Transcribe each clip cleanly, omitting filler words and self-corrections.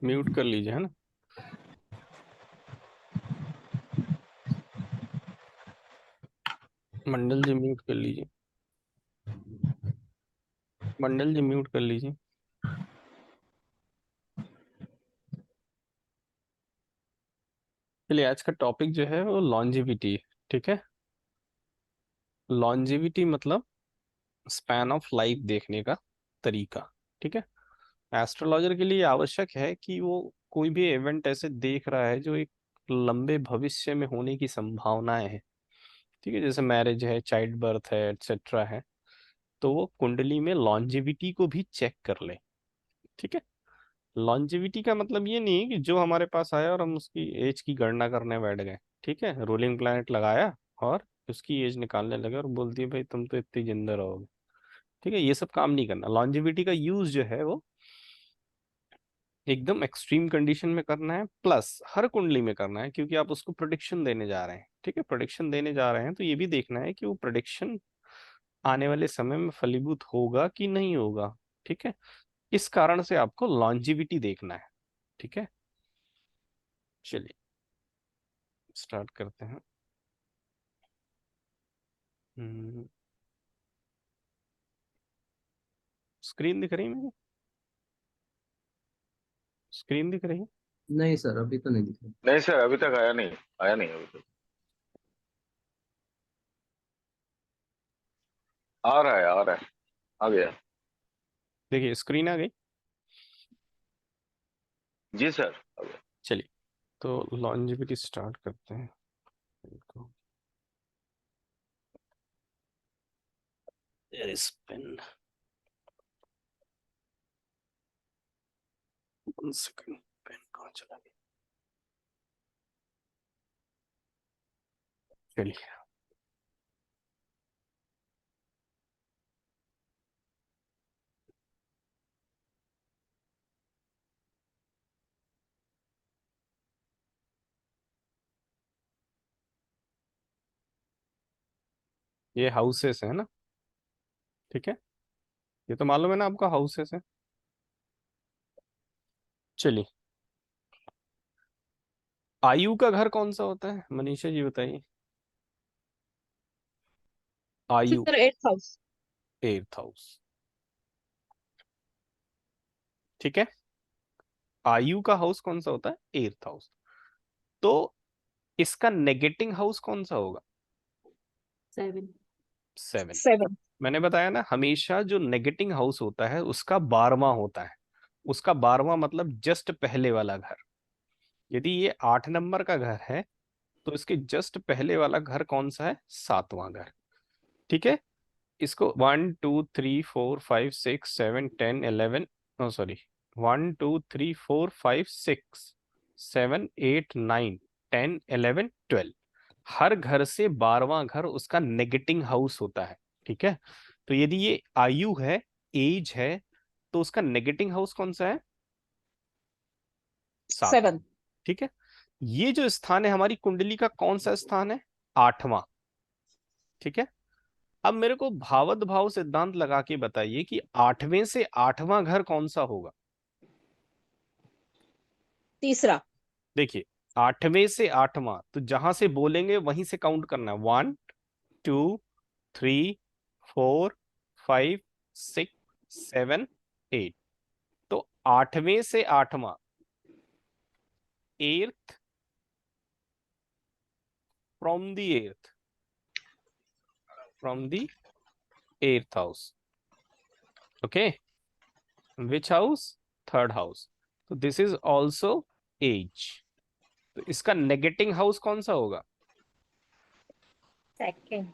Mute कर लीजिए, है ना। मंडल जी म्यूट कर लीजिए। मंडल जी म्यूट कर लीजिए। चलिए, आज का टॉपिक जो है वो लॉन्जेविटी है। ठीक है। लॉन्जेविटी मतलब स्पैन ऑफ लाइफ देखने का तरीका। ठीक है। एस्ट्रोलॉजर के लिए आवश्यक है कि वो कोई भी इवेंट ऐसे देख रहा है जो एक लंबे भविष्य में होने की संभावनाएं हैं। ठीक है, जैसे मैरिज है, चाइल्ड बर्थ है, एटसेट्रा है। तो वो कुंडली में लॉन्जेविटी को भी चेक कर ले। ठीक है। लॉन्जेविटी का मतलब ये नहीं है कि जो हमारे पास आया और हम उसकी एज की गणना करने बैठ गए। ठीक है, रूलिंग प्लैनेट लगाया और उसकी एज निकालने लगे और बोल दिए भाई तुम तो इतनी जिंदा रहोगे। ठीक है, ये सब काम नहीं करना। लॉन्जेविटी का यूज जो है वो एकदम एक्सट्रीम कंडीशन में करना है, प्लस हर कुंडली में करना है, क्योंकि आप उसको प्रोडिक्शन देने जा रहे हैं। ठीक है, प्रोडिक्शन देने जा रहे हैं तो ये भी देखना है कि वो प्रोडिक्शन आने वाले समय में फलीभूत होगा कि नहीं होगा। ठीक है, इस कारण से आपको लॉन्जिविटी देखना है। ठीक है, चलिए स्टार्ट करते हैं। स्क्रीन दिख रही है मेरी? स्क्रीन दिख रही है? नहीं सर, अभी तो नहीं दिख रहा। नहीं सर, अभी तक आया नहीं। आया नहीं अभी तक। आ रहा है, आ रहा है। आ गया। देखिए स्क्रीन आ गई। जी सर, आ गया। चलिए, तो लॉन्जिविटी स्टार्ट करते हैं। There is pen. 1 second, pen कहाँ चला गया? चलिए, ये हाउसेस है ना। ठीक है, ये तो मालूम है ना आपका, हाउसेस है। चलिए, आयु का घर कौन सा होता है, मनीषा जी बताइए। आयु, sir 8th house. 8th house. ठीक है, आयु का हाउस कौन सा होता है? 8th house. तो इसका नेगेटिंग हाउस कौन सा होगा? 7। 7। 7। मैंने बताया ना, हमेशा जो नेगेटिंग हाउस होता है उसका 12वां होता है। उसका 12वां मतलब जस्ट पहले वाला घर। यदि ये 8 नंबर का घर है तो इसके जस्ट पहले वाला घर कौन सा है? 7वां घर। ठीक है, इसको 1 2 3 4 5 6 7 10 11, सॉरी, 1 2 3 4 5 6 7 8 9 10 11 12। हर घर से 12वां घर उसका नेगेटिंग हाउस होता है। ठीक है, तो यदि ये आयु है, एज है, तो उसका नेगेटिंग हाउस कौन सा है? 7वां। 7। ठीक है, ये जो स्थान है हमारी कुंडली का कौन सा स्थान है? 8वां। ठीक है, अब मेरे को भावद भाव सिद्धांत लगा के बताइए कि 8वें से 8वां घर कौन सा होगा। तीसरा। देखिए, 8वें से 8वां तो जहां से बोलेंगे वहीं से काउंट करना है। 1 2 3 4 5 6 7 8। तो 8वें से 8वां, earth from the earth, from the 8th house. Okay, which house? 3rd house. तो दिस इज ऑल्सो एज। तो इसका नेगेटिंग हाउस कौन सा होगा? सेकंड।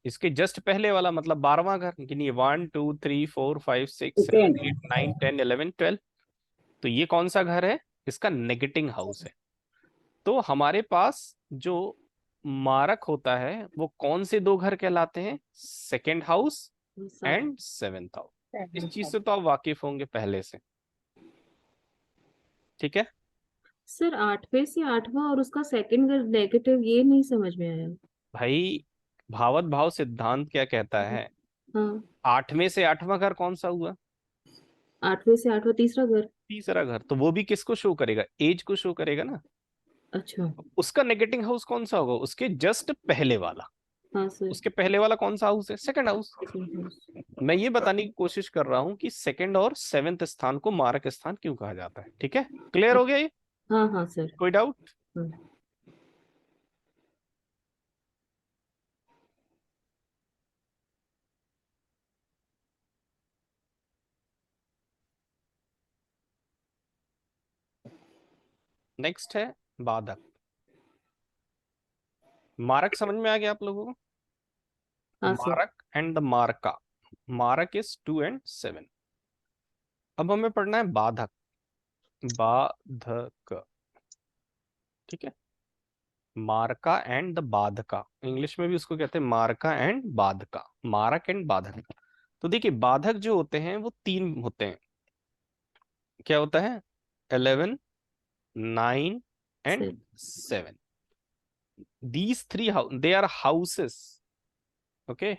इसके जस्ट पहले वाला, मतलब 12वां घर। गिनिए, 1 2 3 4 5 6 7 8 9 10 11 12। तो ये कौन सा घर है? इसका नेगेटिंग हाउस है। तो हमारे पास जो मारक होता है वो कौन से दो घर कहलाते हैं? 2nd house and 7th house. इस चीज से तो आप वाकिफ होंगे पहले से। ठीक है, सर 8वें से 8वां और उसका सेकंड नेगेटिव, ये नहीं समझ में आया। भाई भावत भाव सिद्धांत क्या कहता है? हाँ। 8वें से 8वां घर कौन सा हुआ? 8वें से 8वां तीसरा घर। तीसरा घर, तो वो भी किसको शो करेगा, एज को शो करेगा ना। अच्छा। उसका नेगेटिव हाउस कौन सा होगा, उसके जस्ट पहले वाला। हाँ सर। उसके पहले वाला कौन सा हाउस है, सेकंड हाउस। second house। मैं ये बताने की कोशिश कर रहा हूं कि सेकंड और सेवेंथ स्थान को मारक स्थान क्यों कहा जाता है। ठीक है, क्लियर हो गया ये, हाँ हाँ सर। कोई डाउट। हाँ। नेक्स्ट है बाधक। मारक समझ में आ गया आप लोगों को, हाँ सर। मारक एंड द मारका। मारक इज 2 and 7। अब हमें पढ़ना है बाधक, बाधक। ठीक है, मारका एंड द बाधका, इंग्लिश में भी उसको कहते हैं मारका एंड बाधका, मारक एंड बाधक। तो देखिए बाधक जो होते हैं वो 3 होते हैं। क्या होता है, 11, 9 and sir 7। These 3 they are houses। Okay,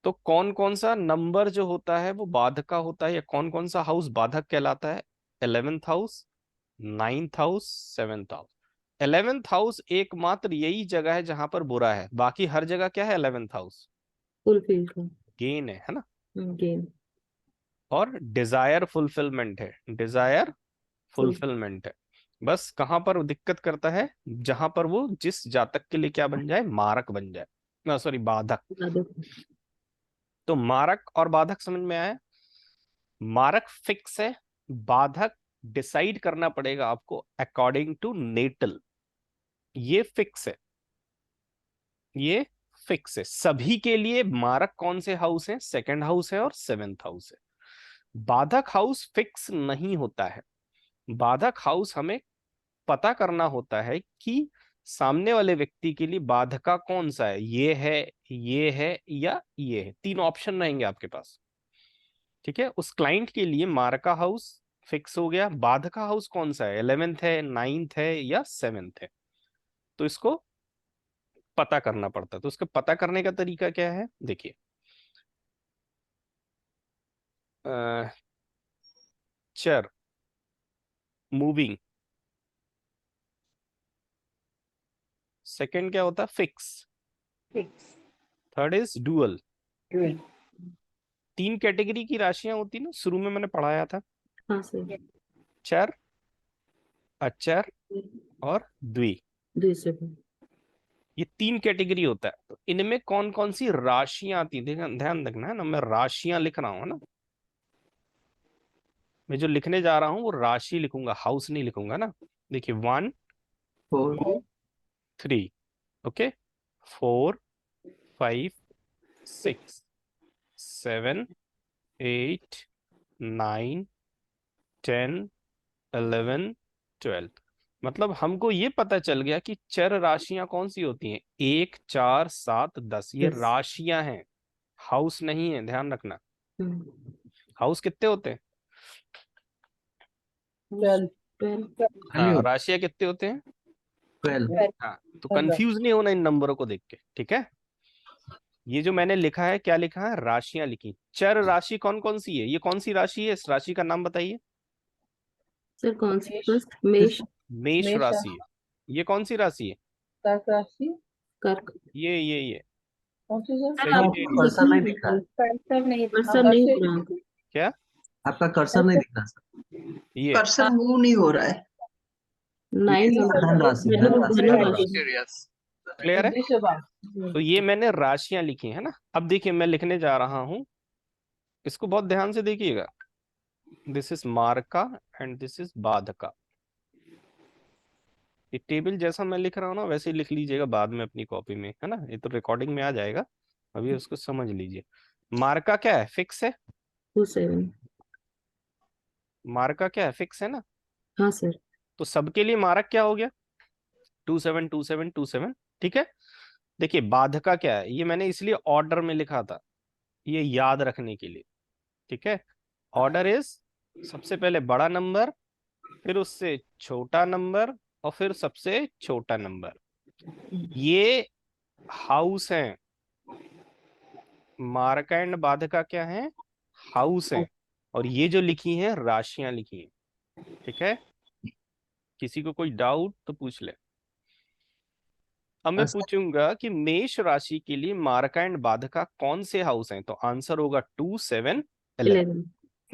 तो कौन कौन सा नंबर जो होता है वो बाधक का होता है, या कौन कौन सा हाउस बाधक कहलाता है, 11th house, 9th house, 7th house. 11th house एकमात्र यही जगह है जहां पर बुरा है, बाकी हर जगह क्या है, 11th हाउस फुलफिल का। गेन है ना, गेन। और डिजायर फुलफिलमेंट है, डिजायर फुल। फुलफिलमेंट है। बस कहां पर वो दिक्कत करता है, जहां पर वो जिस जातक के लिए क्या बन जाए, मारक बन जाए, सॉरी बाधक। तो मारक और बाधक समझ में आया। मारक फिक्स है, बाधक डिसाइड करना पड़ेगा आपको अकॉर्डिंग टू नेटल। ये फिक्स है, ये फिक्स है सभी के लिए। मारक कौन से हाउस है, सेकंड हाउस है और 7th हाउस है। बाधक हाउस फिक्स नहीं होता है। बाधक हाउस हमें पता करना होता है कि सामने वाले व्यक्ति के लिए बाधका कौन सा है, ये है या ये है। 3 ऑप्शन रहेंगे आपके पास। ठीक है, उस क्लाइंट के लिए मारका हाउस फिक्स हो गया, बाधका हाउस कौन सा है, 11th है, 9th है या 7th है। तो इसको पता करना पड़ता है। तो उसका पता करने का तरीका क्या है, देखिए चर, मूविंग, सेकंड क्या होता है, fix, Six. Third is dual. Dual. 3 category की राशियां होती ना, शुरू में मैंने पढ़ाया था, हाँ सर। चर, अचर और द्वि। दूसरे पे। ये 3 कैटेगरी होता है। तो इनमें कौन कौन सी राशियां आती है, ध्यान रखना है ना, मैं राशियां लिख रहा हूं ना, मैं जो लिखने जा रहा हूं वो राशि लिखूंगा, हाउस नहीं लिखूंगा ना। देखिए 1, 4, 3, ओके, 4, 5, 6, 7, 8, 9, 10, 11, 12। मतलब हमको ये पता चल गया कि चर राशियां कौन सी होती हैं, 1, 4, 7, 10। ये 10। राशियां हैं, हाउस नहीं है, ध्यान रखना। हाउस कितने होते हैं, 12. 12। हाँ राशियां कितने होते हैं, 12। हाँ। तो कंफ्यूज नहीं होना इन नंबरों को देख के, ठीक है। ये जो मैंने लिखा है, क्या लिखा है, राशियां लिखी। चर राशि कौन कौन सी है, ये कौन सी राशि है, इस राशि का नाम बताइए। सर कौन सी, मेष. फर्स्ट मेष। मेष मेष राशि है। ये कौन सी राशि है, कर्क राशि. कर्क। ये कौन सी सर? सर आपका आपको सेजिटेरियस। कर्सर नहीं दिख दिख रहा है। कर्सर नहीं. कर्सर नहीं कर्सर. हो रहा। क्या, आपका कर्सर नहीं दिख रहा सर। ये कर्सर मूव नहीं हो रहा है. नाइन ये नंबर। धन राशि, धन राशि, धनु धन राशि। राशि। Sagittarius. क्लियर है। वृषभ. तो ये मैंने राशियां लिखी है ना। अब देखिए मैं लिखने जा रहा हूं, इसको बहुत ध्यान से देखिएगा। दिस इज मार्का एंड दिस इज बाधका। ये टेबल जैसा मैं लिख रहा हूँ ना वैसे ही लिख लीजिएगा बाद में अपनी कॉपी में, है ना। ये तो रिकॉर्डिंग में आ जाएगा, अभी उसको समझ लीजिए। मार्का क्या है, फिक्स है। 27। मार्का क्या है, फिक्स है ना। हाँ सर। तो सबके लिए मारक क्या हो गया, 27, 27, 27। ठीक है। देखिए बाधका क्या है, ये मैंने इसलिए ऑर्डर में लिखा था, ये याद रखने के लिए। ठीक है, ऑर्डर इज सबसे पहले बड़ा नंबर, फिर उससे छोटा नंबर, और फिर सबसे छोटा नंबर। ये हाउस है, मार्का एंड बाधका क्या है, हाउस है। और ये जो लिखी है राशियां लिखी है। ठीक है, किसी को कोई डाउट तो पूछ ले। अब मैं सर पूछूंगा कि मेष राशि के लिए मारका एंड बाधका कौन से हाउस हैं, तो आंसर होगा 2, 7, 11। 11।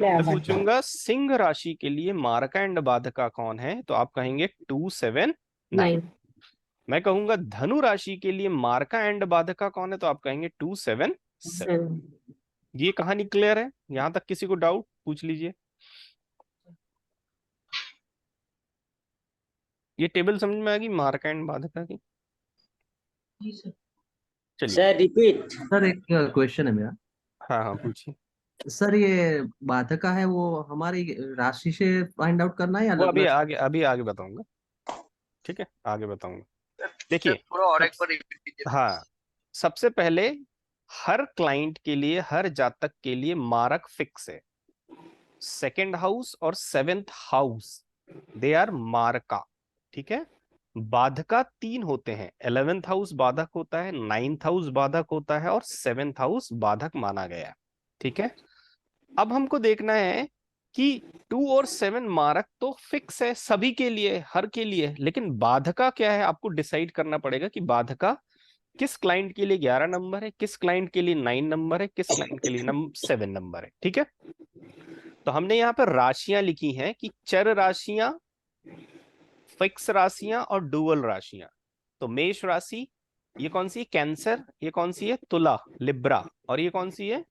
मैं 11. पूछूंगा सिंह राशि के लिए मारका एंड बाधका कौन है, तो आप कहेंगे 2, 7, 9। 9। मैं कहूंगा धनु राशि के लिए मारका एंड बाधका कौन है, तो आप कहेंगे 2, 7, 7। 7। ये कहानी क्लियर है? यहां तक किसी को डाउट पूछ लीजिए। ये टेबल समझ में आ गई मारका एंड बाधका की? जी सर. चलिए। Sir repeat. सर एक क्वेश्चन है मेरा। हाँ हाँ पूछिए। सर ये बाधका है वो हमारी राशि से फाइंड आउट करना है या वो अलग अलग? अभी आगे बताऊंगा। ठीक है, आगे बताऊंगा। सर देखिए थोड़ा और एक सब, बार रिपीट कीजिए। हाँ, सबसे पहले हर क्लाइंट के लिए, हर जातक के लिए मारक फिक्स है। सेकंड हाउस और सेवेंथ हाउस दे आर मारका। ठीक है, बाधका 3 होते हैं। 11th हाउस बाधक होता है, 9th हाउस बाधक होता है और 7th हाउस बाधक माना गया है। ठीक है, अब हमको देखना है कि 2 और 7 मारक तो फिक्स है सभी के लिए, हर के लिए, लेकिन बाधका क्या है आपको डिसाइड करना पड़ेगा कि बाधका किस क्लाइंट के लिए 11 नंबर है, किस क्लाइंट के लिए 9 नंबर है, किस क्लाइंट के लिए 7 नंबर है। ठीक है, तो हमने यहाँ पर राशियां लिखी हैं कि चर राशियां, फिक्स राशियां और डुअल राशियां। तो मेष राशि ये कौन सी है? कैंसर। ये कौन सी है? तुला, लिब्रा। और ये कौन सी है?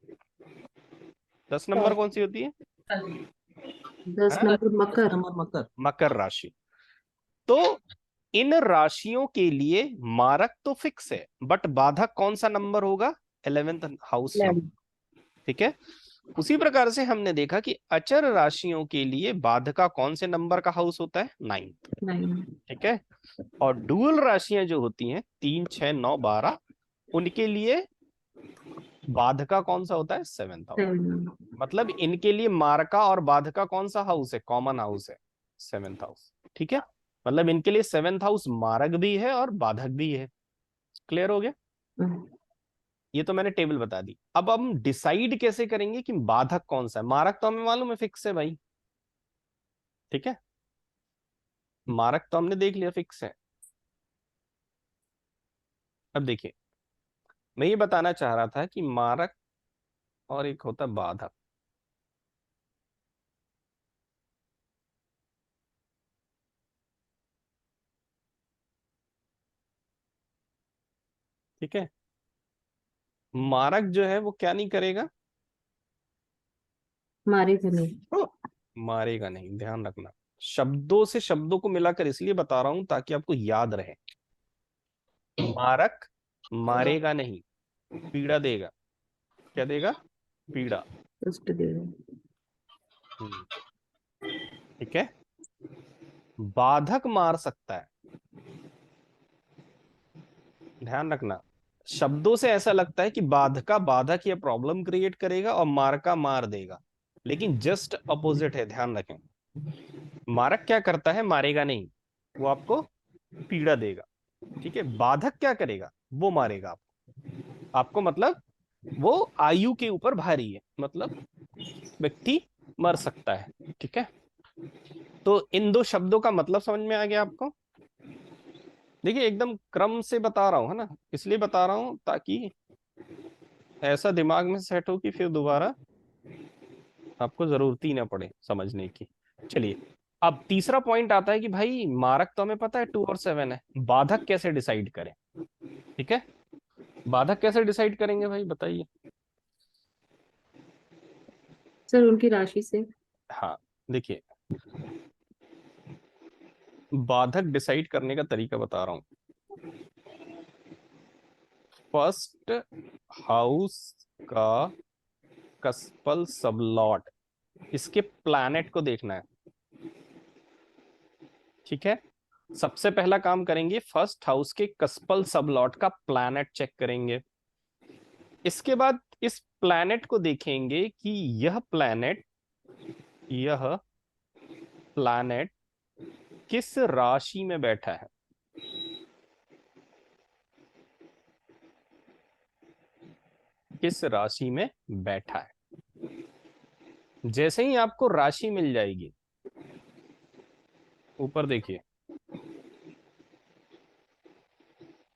10 नंबर कौन सी होती है? 10 हाँ? नंबर मकर। नंबर मकर। मकर राशि। तो इन राशियों के लिए मारक तो फिक्स है, बट बाधक कौन सा नंबर होगा? 11th house number. 11. ठीक है, उसी प्रकार से हमने देखा कि अचर राशियों के लिए बाधका कौन से नंबर का हाउस होता है? 9th। 9। ठीक है, और डुअल राशियां जो होती हैं 3, 6, 9, 12, उनके लिए बाधका कौन सा होता है? 7th house. 7। मतलब इनके लिए मारका और बाधका कौन सा हाउस है? कॉमन हाउस है, 7th हाउस। ठीक है, मतलब इनके लिए 7th हाउस मारक भी है और बाधक भी है। क्लियर हो गया? ये तो मैंने टेबल बता दी। अब हम डिसाइड कैसे करेंगे कि बाधक कौन सा है? मारक तो हमें मालूम है फिक्स है भाई। ठीक है, मारक तो हमने देख लिया फिक्स है। अब देखिए, मैं ये बताना चाह रहा था कि मारक और एक होता है बाधक। ठीक है, मारक जो है वो क्या नहीं करेगा? मारेगा नहीं। मारेगा नहीं, ध्यान रखना। शब्दों से शब्दों को मिलाकर इसलिए बता रहा हूं ताकि आपको याद रहे। मारक मारेगा नहीं, पीड़ा देगा। क्या देगा? पीड़ा। कष्ट देगा। हम्म, ठीक है, बाधक मार सकता है। ध्यान रखना, शब्दों से ऐसा लगता है कि बाधका बाधक या प्रॉब्लम क्रिएट करेगा और मारका मार देगा, लेकिन जस्ट अपोजिट है। ध्यान रखें, मारक क्या करता है? मारेगा नहीं, वो आपको पीड़ा देगा। ठीक है, बाधक क्या करेगा? वो मारेगा आपको मतलब वो आयु के ऊपर भारी है, मतलब व्यक्ति मर सकता है। ठीक है, तो इन दो शब्दों का मतलब समझ में आ गया आपको? देखिए एकदम क्रम से बता रहा हूं, है ना, इसलिए बता रहा हूं ताकि ऐसा दिमाग में सेट हो कि फिर दोबारा आपको जरूरत ही ना पड़े समझने की। चलिए, अब तीसरा पॉइंट आता है कि भाई मारक तो हमें पता है 2 और 7 है, बाधक कैसे डिसाइड करें? ठीक है, बाधक कैसे डिसाइड करेंगे भाई बताइए? सर उनकी राशि से। हाँ, देखिए, बाधक डिसाइड करने का तरीका बता रहा हूं। फर्स्ट हाउस का कस्पल सबलॉट, इसके प्लैनेट को देखना है। ठीक है, सबसे पहला काम करेंगे फर्स्ट हाउस के कस्पल सबलॉट का प्लैनेट चेक करेंगे। इसके बाद इस प्लैनेट को देखेंगे कि यह प्लैनेट किस राशि में बैठा है। किस राशि में बैठा है? जैसे ही आपको राशि मिल जाएगी, ऊपर देखिए,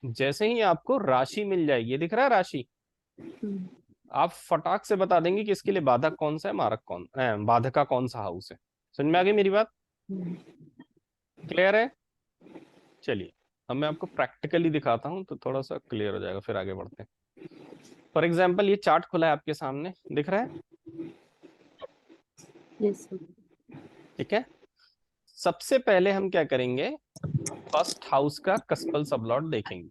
जैसे ही आपको राशि मिल जाएगी, ये दिख रहा है राशि, आप फटाक से बता देंगे कि इसके लिए बाधक कौन सा है, मारक कौन बाधका कौन सा हाउस है। समझ में आ गई मेरी बात? क्लियर है? चलिए अब मैं आपको प्रैक्टिकली दिखाता हूं तो थोड़ा सा क्लियर हो जाएगा, फिर आगे बढ़ते हैं। फॉर एग्जाम्पल ये चार्ट खुला है आपके सामने, दिख रहा है? Yes sir. ठीक है, सबसे पहले हम क्या करेंगे, फर्स्ट हाउस का कस्पल सबलॉट देखेंगे।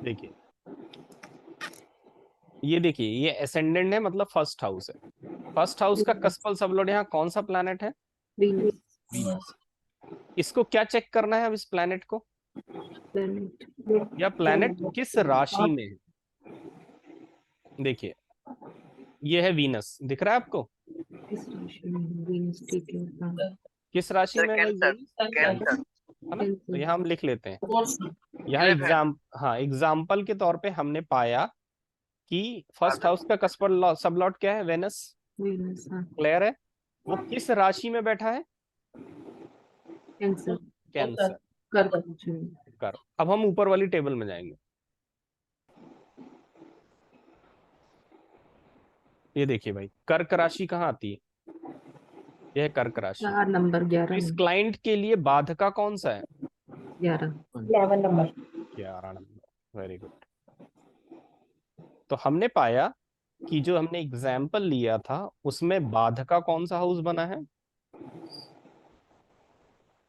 देखिए, ये देखिए, ये असेंडेंट है, मतलब फर्स्ट हाउस है। फर्स्ट हाउस का कस्पल सबलॉट यहाँ कौन सा प्लैनेट है? Venus Venus. इसको क्या चेक करना है अब, इस प्लैनेट को, प्लैनेट या प्लैनेट किस राशि में है। देखिए, ये है वीनस, दिख रहा है आपको? किस राशि में है वीनस? ठीक है। हाँ, किस राशि में है भाई वीनस, कैंसर। है ना? तो कैंसर। यहाँ हम लिख लेते हैं, कौन सा? यहाँ 11 हाँ एग्जाम्पल के तौर पे हमने पाया कि फर्स्ट हाउस का कस्पल सबलॉट क्या है, वेनस। वीनस हाँ। क्लियर है? वो किस राशि में बैठा है? कैंसर। कैंसर। कर्क राशि में। कर, अब हम ऊपर वाली टेबल में जाएंगे। ये देखिए भाई, कर्क राशि कहाँ आती है? यह है कर्क राशि। 4 नंबर, तो 11 इस नंबर, क्लाइंट के लिए बाधका कौन सा है? 11 11 नंबर। 11 नंबर। Very good. तो हमने पाया कि जो हमने एग्जाम्पल लिया था उसमें बाधका कौन सा हाउस बना है?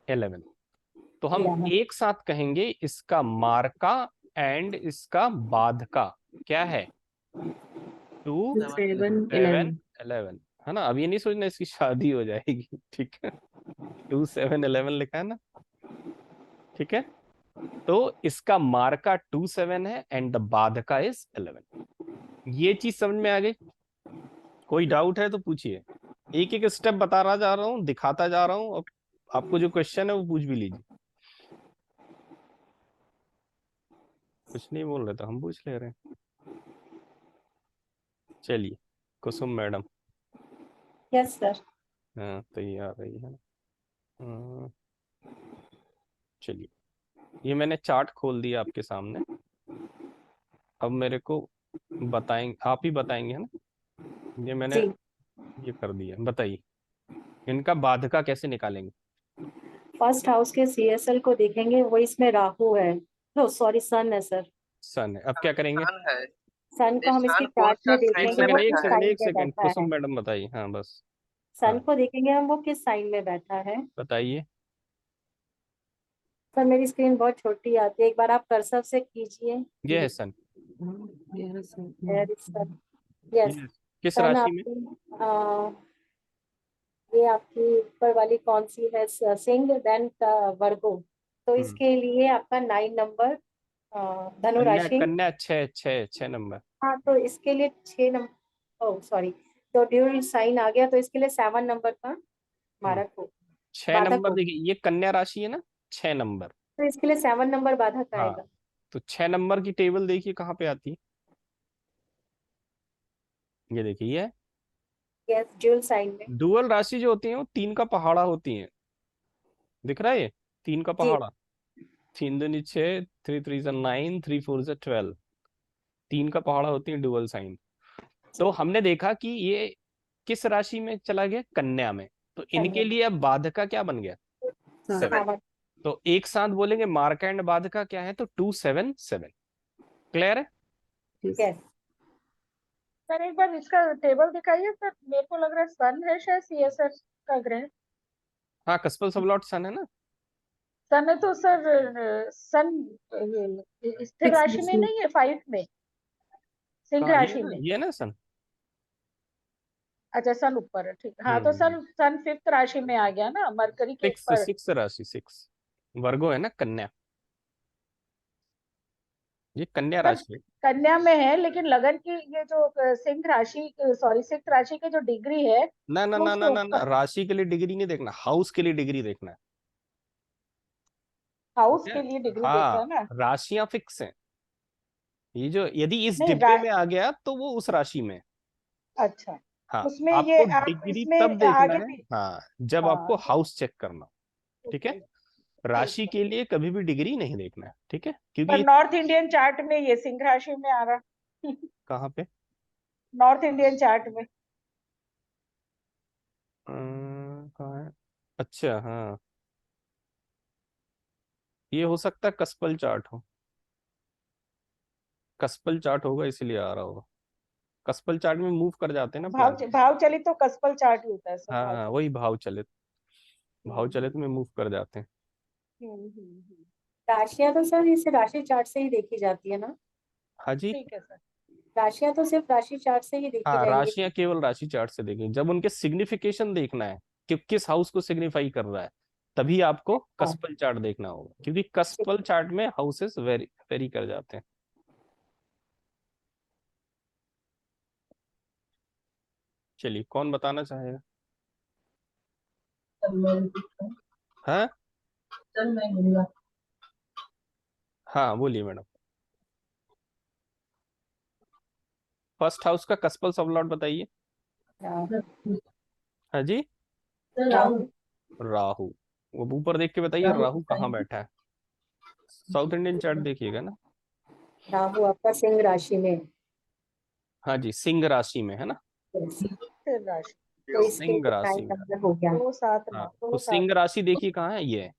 11। तो हम 11 एक साथ कहेंगे इसका मार्का एंड इसका बाधका क्या है? 2 7 7 11 11, है ना? अब ये नहीं सोचना इसकी शादी हो जाएगी, ठीक है? 2 7 11 लिखा है ना, ठीक है? तो इसका मार्का 2 7 है एंड द बाधका इज 11। ये चीज समझ में आ गई? कोई डाउट है तो पूछिए। एक एक स्टेप बता रहा जा रहा हूँ, दिखाता जा रहा हूँ, अब आपको जो क्वेश्चन है वो पूछ भी लीजिए। कुछ नहीं बोल रहे तो हम पूछ ले रहे हैं। चलिए, कुसुम मैडम। Yes sir. हाँ तैयार रही है। हाँ, चलिए, ये मैंने चार्ट खोल दिया आपके सामने। अब मेरे को बताएंगे, आप ही बताएंगे, है ना? ये मैंने जी, ये कर दिया, बताइए इनका बाधका कैसे निकालेंगे। फर्स्ट हाउस के सीएसएल को देखेंगे, वो इसमें राहु है, नो सॉरी सन है सर। सन है, अब क्या करेंगे? सन है। सन को ये हम इसकी सन कौन चार्ट सा में साइन एक में देखेंगे वो सेकंड, एक किस बैठा है? सेकंड, साइन एक में सेकंड, बैठा है। कुसुम मैडम बताइए, हाँ बस। सन हाँ को देखेंगे हम वो किस साइन में बैठा है। बताइए। सर मेरी स्क्रीन बहुत छोटी आती है, एक बार आप कर्सर से कीजिए। ये है सन। 11 7 There is sun. यस। ये किस सन राशि में? आपकी ये आपकी ऊपर वाली कौन सी है, सिंह देन वर्गो। तो हम्म, इसके लिए आपका 9 नंबर धनु कन्या, राशि। कन्या 6 नंबर। हाँ तो इसके लिए 6 नंबर, ओह सॉरी, तो ड्यूल साइन आ गया, तो इसके लिए 7 नंबर का हम्म, मारक हो, 6 बाधक नंबर, हो। देखिए ये कन्या राशि है ना, 6 नंबर। तो इसके लिए 7 नंबर बाधक हाँ, आएगा। तो 6 नंबर की टेबल देखिए कहाँ पे आती है। ये देखिए, ये यस, ड्यूल साइन में। डुअल राशि जो होती है वो 3 का पहाड़ा होती है। दिख रहा है ये? 3 का जी। पहाड़ा, 3 दूनी 6, 3 3 9, 3 4 12, 3 का पहाड़ा होती है डुअल साइन। तो हमने देखा कि ये किस राशि में चला गया, कन्या में। तो इनके कन्या। लिए अब बाधका क्या बन गया, 7। 7। तो एक साथ बोलेंगे मार्का एंड बाधका क्या है, तो 2 7 7। क्लियर है? यस। सर एक बार इसका टेबल दिखाइए सर, मेरे को लग रहा है सन है शायद सीएसएस का ग्रह। हाँ, कस्पल सबलॉट सन है ना। सन है तो सर सन स्थिर 6 राशि में नहीं है, 5 में, सिंह कहाँ, राशि में। ये है ना सन। अच्छा सन ऊपर है, ठीक। हाँ तो सन सन 5th राशि में आ गया ना, मरकरी के सिक्स ऊपर। सिक्स राशि, 6 वर्गो है ना, कन्या, ये कन्या सर राशि है। कन्या में है, लेकिन लगन की ये जो सिंह राशि, सॉरी 6th राशि की जो डिग्री है ना ना वो ना उसके ना ना ना, ऊपर। राशि के लिए डिग्री नहीं देखना, हाउस के लिए डिग्री देखना है। हाउस ठीक है? के लिए डिग्री देखना है हाँ, ना। राशियां फिक्स हैं। ये जो यदि इस नहीं डिब्बे में आ गया तो वो उस राशि में है। अच्छा हाँ, उसमें ये आपको आप डिग्री इसमें तब देखना आगे है, भी। हाँ, जब हाँ आपको हाउस चेक करना, ठीक है। ओके, राशि ठीक है। के लिए कभी भी डिग्री नहीं देखना है, ठीक है, पर क्योंकि नॉर्थ इंडियन चार्ट में ये सिंह राशि में आ रहा। कहाँ पे नॉर्थ इंडियन चार्ट में। कहाँ है? अच्छा, हाँ, ये हो सकता है कस्पल चार्ट हो, कस्पल चार्ट होगा इसीलिए आ रहा होगा। कस्पल चार्ट में मूव कर जाते हैं ना भाव प्लान। भाव चलित तो कस्पल चार्ट ही होता है सर, हाँ भाव हाँ, चलित। वही भाव चलित, भाव हम्म, चलित में मूव कर जाते हैं। हम्म। राशियां तो सर इसे राशि चार्ट से ही देखी जाती है ना? हाँ जी, ठीक है सर। राशियां तो सिर्फ राशि चार्ट से ही देखी हाँ, जाएंगी। राशियां केवल राशि चार्ट से देखें, जब उनके सिग्निफिकेशन देखना है कि किस हाउस को सिग्निफाई कर रहा है, तभी आपको हाँ, कस्पल चार्ट देखना होगा, क्योंकि कस्पल चार्ट में हाउसेस वेरी वेरी कर जाते हैं। चलिए, कौन बताना चाहेगा? हाँ हाँ, बोलिए मैडम। फर्स्ट हाउस का कस्पल सबलॉट बताइए। राहु। हाँ जी, राहु। राहु। वो ऊपर देख के बताइए राहु कहाँ बैठा है। साउथ इंडियन चार्ट देखिएगा ना। राहु आपका सिंह राशि में है। हाँ जी, सिंह राशि में है ना, सिंह राशि तो इसके सिंह लिए 9 राशि में। नंबर हो गया। 279, हाँ, तो सिंह 279। राशि देखिए कहाँ है, ये है।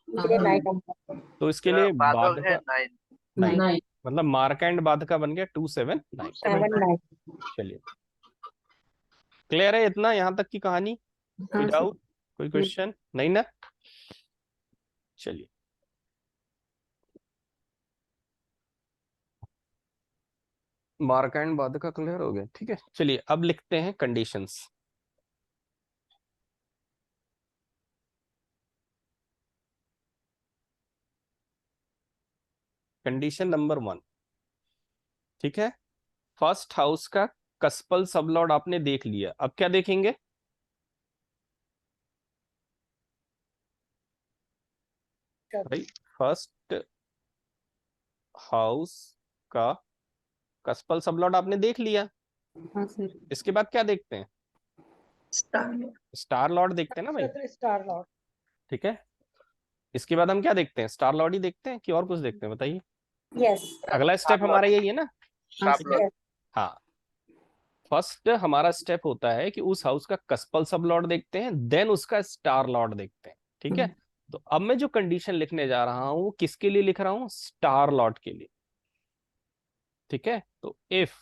ये 9 नंबर। तो इसके लिए बाधक है बाधका 9। 9, मतलब मार्का एंड बाधका बन गया 279। 7 9। चलिए, क्लियर है इतना यहाँ तक की कहानी? कोई हाँ सर। डाउट, कोई क्वेश्चन नहीं ना? चलिए, मार्का एंड बाधका क्लियर हो गया, ठीक है। चलिए, अब लिखते हैं कंडीशंस। कंडीशन नंबर 1, ठीक है। फर्स्ट हाउस का कस्पल सबलॉर्ड आपने देख लिया, अब क्या देखेंगे? भाई, फर्स्ट हाउस का कस्पल सबलॉर्ड आपने देख लिया, हाँ सर। इसके बाद क्या देखते हैं? स्टार लॉर्ड देखते हैं ना भाई, नक्षत्र स्टार लॉर्ड। ठीक है। इसके बाद हम क्या देखते हैं? स्टार लॉर्ड ही देखते हैं कि और कुछ देखते हैं, बताइए। यस। अगला स्टेप हमारा यही है ना। हाँ साफ सर। लॉर्ड। हाँ, फर्स्ट हमारा स्टेप होता है कि उस हाउस का कस्पल सब लॉर्ड देखते हैं, देन उसका स्टार लॉर्ड देखते हैं, ठीक है। तो अब मैं जो कंडीशन लिखने जा रहा हूं वो किसके लिए लिख रहा हूं? स्टार लॉर्ड के लिए, ठीक है। तो इफ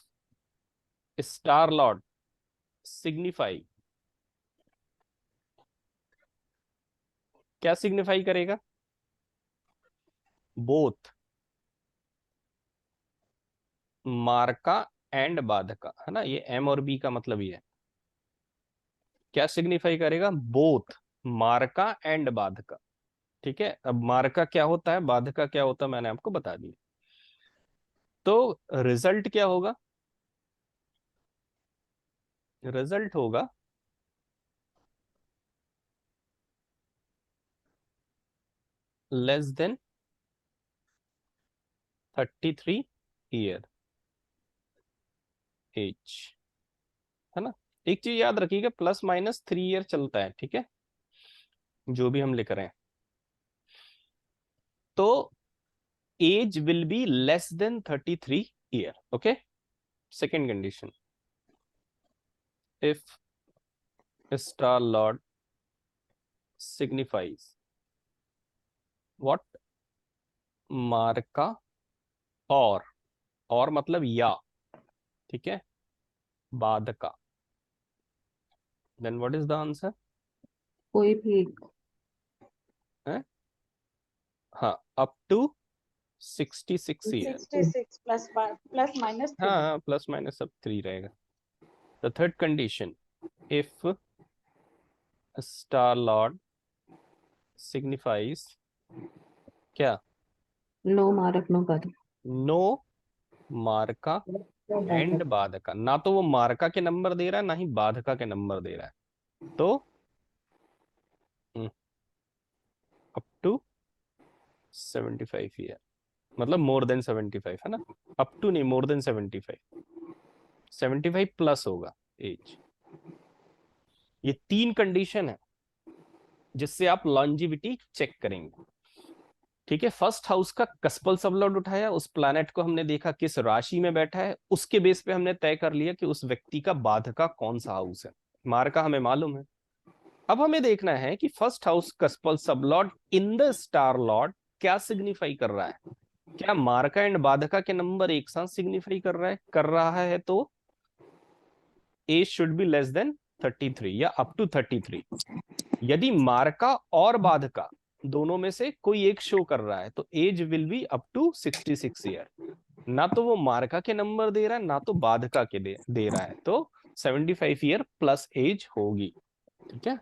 स्टार लॉर्ड सिग्निफाई, क्या सिग्निफाई करेगा? बोथ मार्का एंड बाधका, है ना, ये एम और बी का मतलब ये है। क्या सिग्निफाई करेगा? बोथ मार्का एंड बाधका, ठीक है। अब मार्का क्या होता है, बाधका क्या होता है, मैंने आपको बता दिया। तो रिजल्ट क्या होगा? रिजल्ट होगा लेस देन 33 ईयर एज, है ना। एक चीज याद रखिएगा, +- 3 ईयर चलता है, ठीक है, जो भी हम लिख रहे हैं। तो age will be less than 33 year, okay. Second condition, if star lord signifies what मार्का और मतलब या, ठीक है, बाधका, then what is the answer? कोई भी एक। है, हाँ, up to 66 year. 66 plus minus 3। हाँ, +- सब 3 रहेगा। The third condition, if star lord signifies क्या? नो मार्क नो पद। नो मार्का एंड बाधका, ना तो वो मार्का के नंबर दे रहा है ना ही बाधका के नंबर दे रहा है, तो अप टू 75 ईयर, मतलब मोर देन 75, है ना। अप टू नहीं, मोर देन 75, 75 प्लस होगा एज, ये 3 कंडीशन है जिससे आप लॉन्जिविटी चेक करेंगे। ठीक है, फर्स्ट हाउस का कस्पल सबलॉर्ड उठाया, उस प्लैनेट को हमने देखा किस राशि में बैठा है, उसके बेस पे हमने तय कर लिया कि उस व्यक्ति का बाधका कौन सा हाउस है। मार्का हमें मालूम है। अब हमें देखना है कि first house कस्पल sublord in the star Lord क्या सिग्निफाई कर रहा है। क्या मार्का एंड बाधका के नंबर एक साथ सिग्निफाई कर रहा है तो age should be less than 33 या अप टू 33। यदि मार्का और बाधका दोनों में से कोई एक शो कर रहा है तो age will be up to 66 year. ना तो वो मार्का के नंबर दे रहा है ना तो बाधका के दे रहा है, तो 75 ईयर प्लस एज होगी। ठीक है,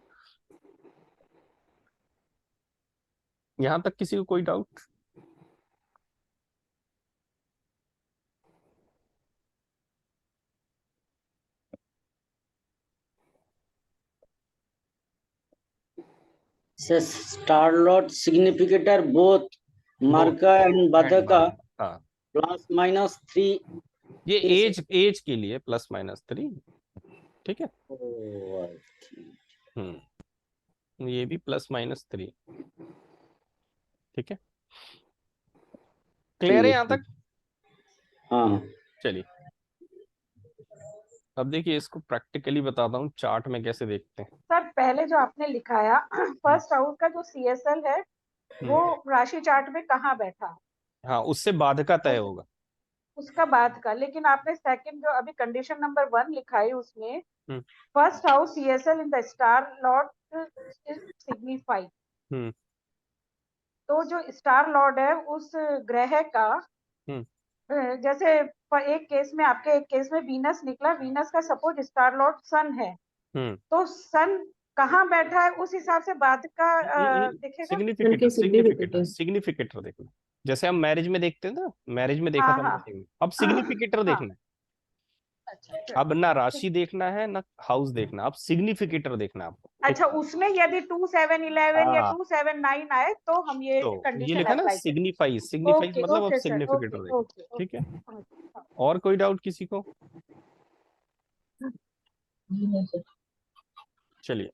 यहां तक किसी को कोई doubt? Star lord significator both मार्का एंड बाधका हाँ, +-3। ये एज के लिए +-3। ठीक है, ये भी +-3। ठीक है, क्लियर है यहां तक? हाँ, चलिए अब देखिए इसको प्रैक्टिकली बताता हूँ चार्ट में कैसे देखते हैं। सर पहले जो आपने लिखाया फर्स्ट हाउस का जो CSL है वो राशि चार्ट में कहाँ बैठा है, हाँ, उससे बाधका तय होगा। उसका बाद का। लेकिन आपने सेकंड जो अभी कंडीशन नंबर 1 लिखा है उसमें first house CSL in the star Lord signify. तो जो स्टार लॉर्ड है उस ग्रह का जैसे एक केस में आपके एक केस में वीनस निकला, वीनस का सपोज स्टार लॉर्ड सन है, तो सन कहाँ बैठा है उस हिसाब से बाद का दिखेगा। सिग्निफिकेटर देखना, जैसे हम मैरिज में देखते हैं ना, मैरिज में देखा था मैरिज में। अब सिग्निफिकेटर देखना है। अच्छा, अब ना राशि देखना है ना हाउस देखना, अब सिग्निफिकेटर देखना है आपको। अच्छा, उसमें यदि 2711 या 279 आए तो हम ये तो ये कंडीशन लिखा ना अप्लाई करें। सिग्निफाई ओके, मतलब अब ओके सर, सिग्निफिकेटर ओके, देखना। ओके, ठीक है, ओके। और कोई डाउट किसी को? चलिए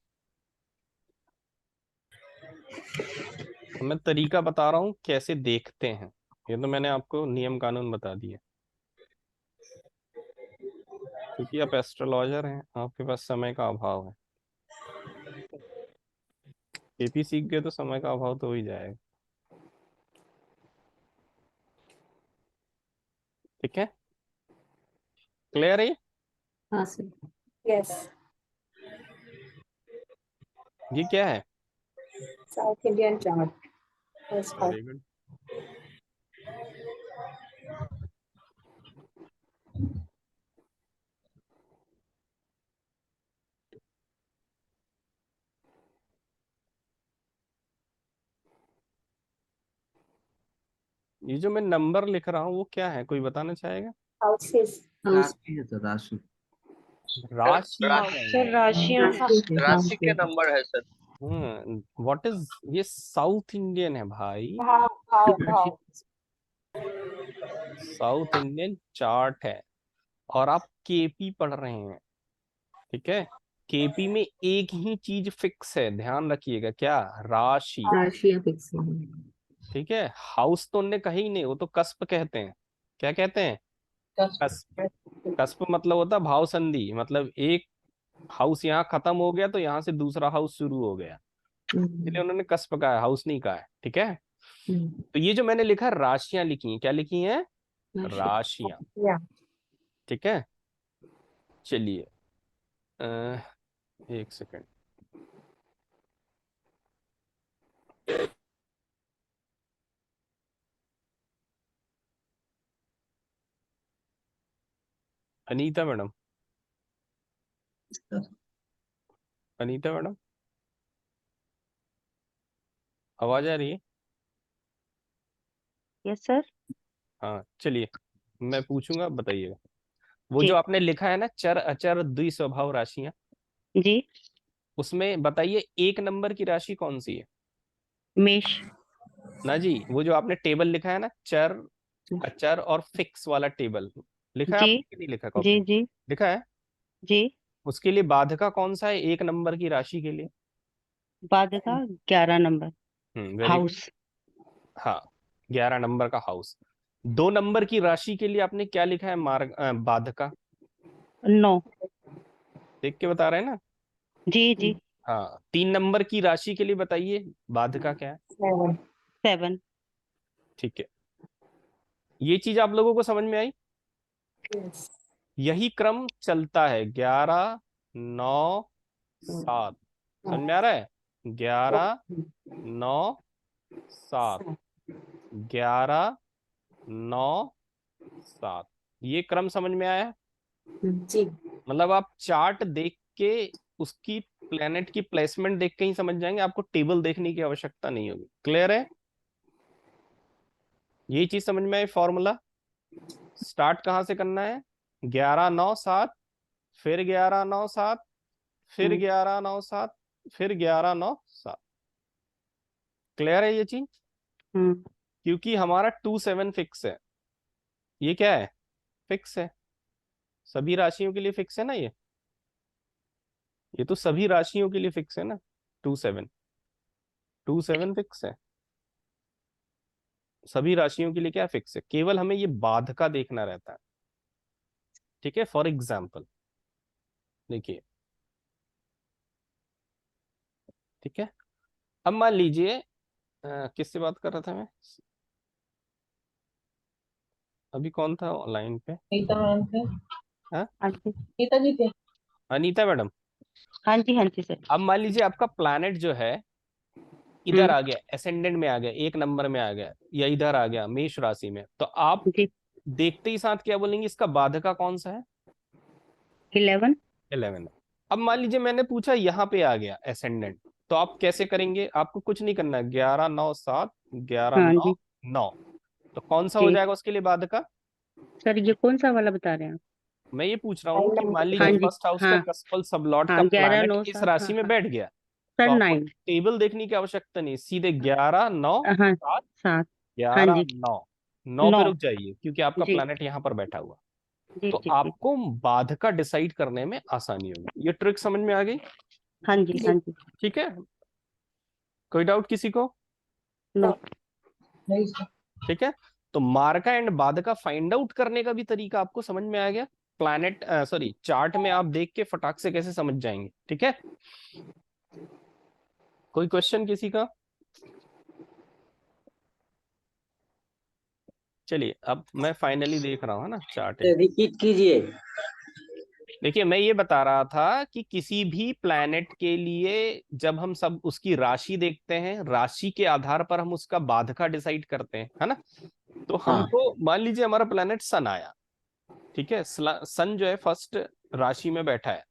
मैं तरीका बता रहा हूं कैसे देखते हैं। ये तो मैंने आपको नियम कानून बता दिए। क्योंकि आप एस्ट्रोलॉजर हैं, आपके पास समय का अभाव है। एपी सीख गए तो समय का अभाव तो हो ही जाएगा। ठीक है, क्लियर है? हाँ सर। यस, ये क्या है? South Indian chart first house. Very good. ये जो मैं नंबर लिख रहा हूँ वो क्या है, कोई बताना चाहेगा? हाउसेस। राशि है तो राशि। राशि सर राशियां राशि के नंबर है सर। व्हाट इज ये? साउथ इंडियन है भाई, भाव भाव भाव। साउथ इंडियन चार्ट है और आप केपी पढ़ रहे हैं। ठीक है, केपी में एक ही चीज फिक्स है, ध्यान रखिएगा, क्या? राशि। राशियां फिक्स है। ठीक है, हाउस तो उनने कही नहीं, वो तो कस्प कहते हैं। क्या कहते हैं? कस्प। कस्प मतलब होता है भाव संधि, मतलब एक हाउस यहाँ खत्म हो गया तो यहाँ से दूसरा हाउस शुरू हो गया, इसलिए उन्होंने कस्प कहा है, हाउस नहीं कहा है। ठीक है, तो ये जो मैंने लिखा राशियां लिखी हैं, क्या लिखी हैं? राशियां। ठीक है, चलिए एक second. Anita madam, Anita madam आवाज आ रही है? Yes sir. हाँ चलिए, मैं पूछूंगा, बताइएगा। वो जी जो आपने लिखा है ना चर अचर द्विस्वभाव राशियां, जी। उसमें बताइए एक नंबर की राशि कौन सी है? मेष। ना जी, वो जो आपने टेबल लिखा है ना चर अचर और फिक्स वाला टेबल, लिखा है जी आपने कि नहीं लिखा? कॉपी जी में जी लिखा है? जी। उसके लिए बाधका कौन सा है एक नंबर की राशि के लिए? बाधिका 11 नंबर वेरी गुड। हाउस। हाँ, 11 नंबर का हाउस। 2 नंबर की राशि के लिए आपने क्या लिखा है बाधका? 9। देख के बता रहे हैं ना? जी जी। हाँ, 3 नंबर की राशि के लिए बताइए बाधका क्या है? 7। ठीक है, ये चीज आप लोगों को समझ में आई? यही क्रम चलता है, 11 9 7। समझ में आ रहा है? 11 9 7, 11 9 7, ये क्रम समझ में आया? जी। मतलब आप चार्ट देख के उसकी प्लेनेट की प्लेसमेंट देख के ही समझ जाएंगे, आपको टेबल देखने की आवश्यकता नहीं होगी। क्लियर है? ये चीज समझ में आई? फॉर्मूला स्टार्ट कहां से करना है? 11 9 7, फिर 11 9 7, फिर 11 9 7, फिर 11 9 7। क्लियर है ये चीज? हम्म। क्योंकि हमारा 2 7 फिक्स है। ये क्या है? फिक्स है। सभी राशियों के लिए फिक्स है ना ये तो सभी राशियों के लिए फिक्स है ना। 2 7, 2 7 फिक्स है। सभी राशियों के लिए क्या फिक्स है? केवल हमें ये बाधका देखना रहता है। ठीक है, फॉर एग्जाम्पल देखिए, ठीक है। अब मान लीजिए किससे बात कर रहा था मैं अभी? कौन था लाइन पे? नीता मैम थे। हाँ, हाँ जी। नीता जी थे। अनीता मैडम। हाँ जी हाँ जी सर। अब मान लीजिए आपका प्लैनेट जो है इधर आ गया, एसेंडेंट में आ गया, एक नंबर में आ गया, या इधर आ गया मेष राशि में, तो आप जी। देखते ही साथ क्या बोलेंगे? इसका बाधका कौन सा है? 11। 11। अब मान लीजिए मैंने पूछा यहाँ पे आ गया एसेंडेंट, तो आप कैसे करेंगे? आपको कुछ नहीं करना है। 11 9 7, 11 हाँ 9 जी 9, तो कौन सा हो जी। जाएगा उसके लिए बाधका? सर ये कौन सा वाला बता रहे हैं आप? मैं ये पूछ रहा हूँ कि मान हाँ लीजिए जी। फर्स्ट हाउस का हाँ कस्पल सबलॉट का हाँ 11 प्लैनेट 9 इस 7। हाँ राशि में हाँ बैठ गया, सर तो आपको 9। टेबल देखने की आवश्यकता नहीं, सीधे 11 9 हाँ 7, 7। हाँ 11 जी 9 9 पे 9। रुक जाइए, क्योंकि आपका जी प्लैनेट यहाँ पर बैठा हुआ। जी तो जी जी। आपको बाधका डिसाइड करने में आसानी होगी। ये ट्रिक समझ में आ गई? हाँ जी हाँ जी। ठीक है, कोई डाउट किसी को? नो। नहीं सर। ठीक है, तो मार्का एंड बाधका फाइंड आउट करने का भी तरीका आपको समझ में आ गया। प्लैनेट सॉरी चार्ट में आप देख के फटाक से कैसे समझ जाएंगे। ठीक है, कोई क्वेश्चन किसी का? चलिए, अब मैं फाइनली देख रहा हूँ, है ना, चार्ट। रिपीट कीजिए। देखिए, मैं ये बता रहा था कि किसी भी प्लैनेट के लिए जब हम सब उसकी राशि देखते हैं, राशि के आधार पर हम उसका बाधका डिसाइड करते हैं, है ना। तो हाँ। हमको मान लीजिए हमारा प्लैनेट सन आया, ठीक है, सन जो है फर्स्ट राशि में बैठा है,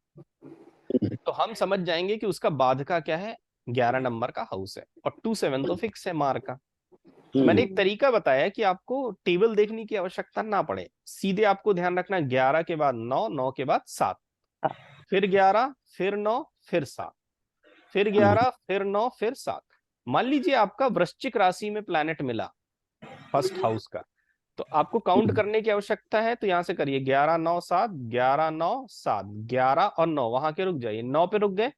तो हम समझ जाएंगे कि उसका बाधका क्या है? 11 नंबर का हाउस है, और 2 7 तो फिक्स है मार का। तो मैंने एक तरीका बताया कि आपको टेबल देखने की आवश्यकता ना पड़े, सीधे आपको ध्यान रखना 11 के बाद 9, 9 के बाद 7, फिर 11, फिर 9, फिर 7, फिर 11, फिर 9, फिर 7। मान लीजिए आपका वृश्चिक राशि में प्लैनेट मिला फर्स्ट हाउस का, तो आपको काउंट करने की आवश्यकता है, तो यहां से करिए 11 9 7, 11 9 7, 11 और 9, वहां के रुक जाइए, 9 पे रुक गए।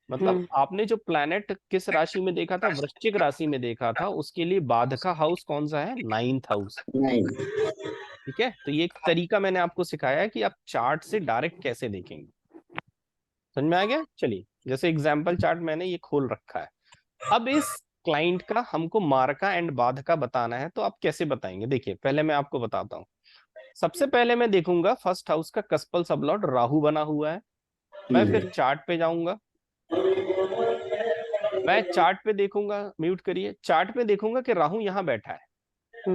मतलब आपने जो प्लैनेट किस राशि में देखा था? वृश्चिक राशि में देखा था, उसके लिए बाधका हाउस कौन सा है? 9th house. नहीं। ठीक है, तो ये एक तरीका मैंने आपको सिखाया है कि आप चार्ट से डायरेक्ट कैसे देखेंगे। समझ में आ गया? चलिए, जैसे एग्जाम्पल चार्ट मैंने ये खोल रखा है। अब इस क्लाइंट का हमको मार्का एंड बाधका बताना है, तो आप कैसे बताएंगे? देखिए, पहले मैं आपको बताता हूं। सबसे पहले मैं देखूंगा फर्स्ट हाउस का कस्पल सबलॉट राहु बना हुआ है। मैं फिर चार्ट पे जाऊंगा, मैं चार्ट पे देखूंगा, म्यूट करिए, चार्ट पे देखूंगा कि राहु यहाँ बैठा है।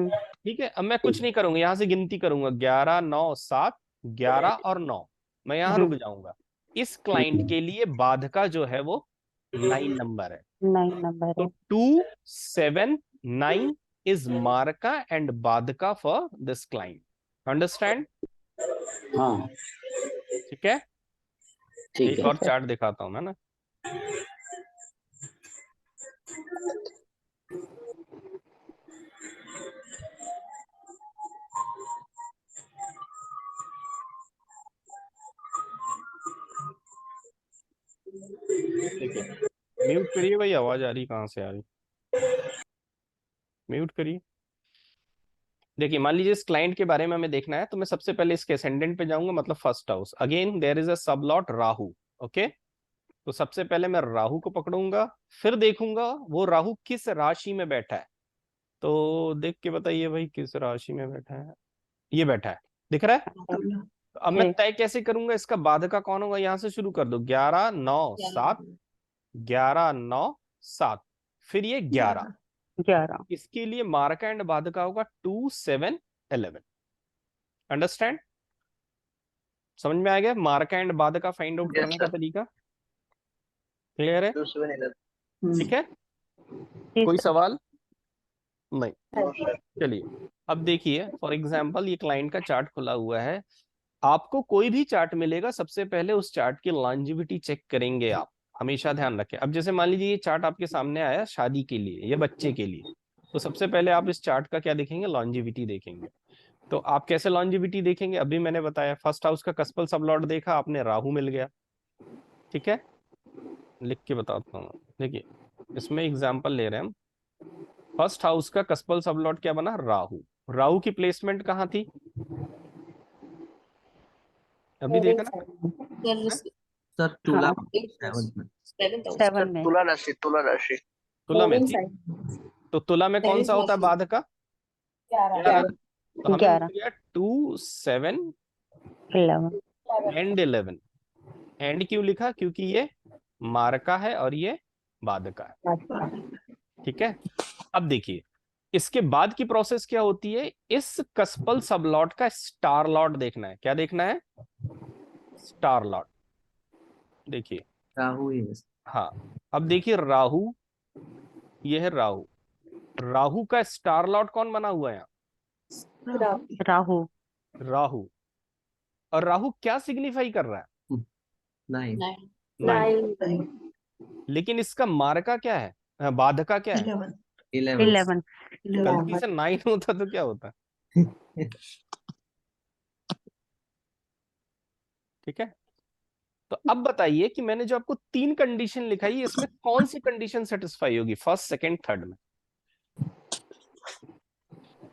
ठीक है, अब मैं कुछ नहीं करूंगा, यहां से गिनती करूंगा 11 9 7, 11 और 9, मैं यहां रुक जाऊंगा। इस क्लाइंट के लिए बाधका जो है वो 9 नंबर है। 9 नंबर तो है। 2 7 9 is marka and badhaka for this client. Understand? हाँ ठीक है, ठीक एक है। और चार्ट दिखाता हूं मैं ना। देखिए, म्यूट करिए भाई, आवाज आ रही कहाँ से आ रही, म्यूट करिए। देखिए, मान लीजिए इस क्लाइंट के बारे में हमें देखना है, तो मैं सबसे पहले इसके असेंडेंट पे जाऊंगा, मतलब first house. Again there is a sub lord Rahu, okay. तो सबसे पहले मैं राहु को पकड़ूंगा, फिर देखूंगा वो राहु किस राशि में बैठा है। तो देख के बताइए भाई, किस राशि में बैठा है। ये बैठा है, दिख रहा है। तो अब मैं तय कैसे करूंगा इसका बाधका कौन होगा, यहां से शुरू कर दो। 11 9 7, 11 9 7, फिर ये 11। 11 इसके लिए मार्का एंड बाधका होगा 2 7 11। अंडरस्टैंड, समझ में आ गया मार्का एंड बाधका फाइंड आउट Yes, करने का sir. तरीका। क्लियर है, 2 7 11. ठीक है, जी कोई सर। सवाल नहीं। No, sir. चलिए, अब देखिए फॉर एग्जांपल ये क्लाइंट का चार्ट खुला हुआ है। आपको कोई भी चार्ट मिलेगा, सबसे पहले उस चार्ट की लॉन्जिविटी चेक करेंगे आप, हमेशा ध्यान रखें। अब जैसे मान लीजिए ये चार्ट आपके सामने आया शादी के लिए या बच्चे के लिए, तो सबसे पहले आप इस चार्ट का क्या देखेंगे, लॉन्जिविटी देखेंगे। तो आप कैसे लॉन्जिविटी देखेंगे, अभी मैंने बताया, फर्स्ट हाउस का कस्पल सबलॉट देखा आपने, राहु मिल गया, ठीक है। लिख के बताता हूँ, देखिए इसमें एग्जाम्पल ले रहे हैं हम। फर्स्ट हाउस का कस्पल सबलॉट क्या बना, राहु। राहु की प्लेसमेंट कहाँ थी, अभी देखा ना, सर तुला हाँ 7 में। 7 में। तुला राशि, तुला राशि. तुला में मूविंग थी। साइन तो तुला में कौन सा होता है बाधका, 11। तो हमें 11 मिल गया 2 7 11 एंड 11। एंड क्यों लिखा, क्योंकि ये मार्का है और ये बाधका है, ठीक है। अब देखिए इसके बाद की प्रोसेस क्या होती है, इस कस्पल सबलॉट का स्टार लॉट देखना है। क्या देखना है, स्टार लॉट। देखिए, राहु ही है। हाँ, अब देखिए राहु, ये है राहु। राहु का स्टार लॉट कौन बना हुआ है यहाँ, राहु। राहु। और राहु क्या सिग्निफाई कर रहा है, 9 9। लेकिन इसका मार्का क्या है, बाधका क्या है, 11 गलती से 9 होता तो क्या होता, ठीक है। तो अब बताइए कि मैंने जो आपको 3 कंडीशन लिखाई है, इसमें कौन सी कंडीशन सेटिस्फाई होगी, फर्स्ट सेकंड थर्ड में।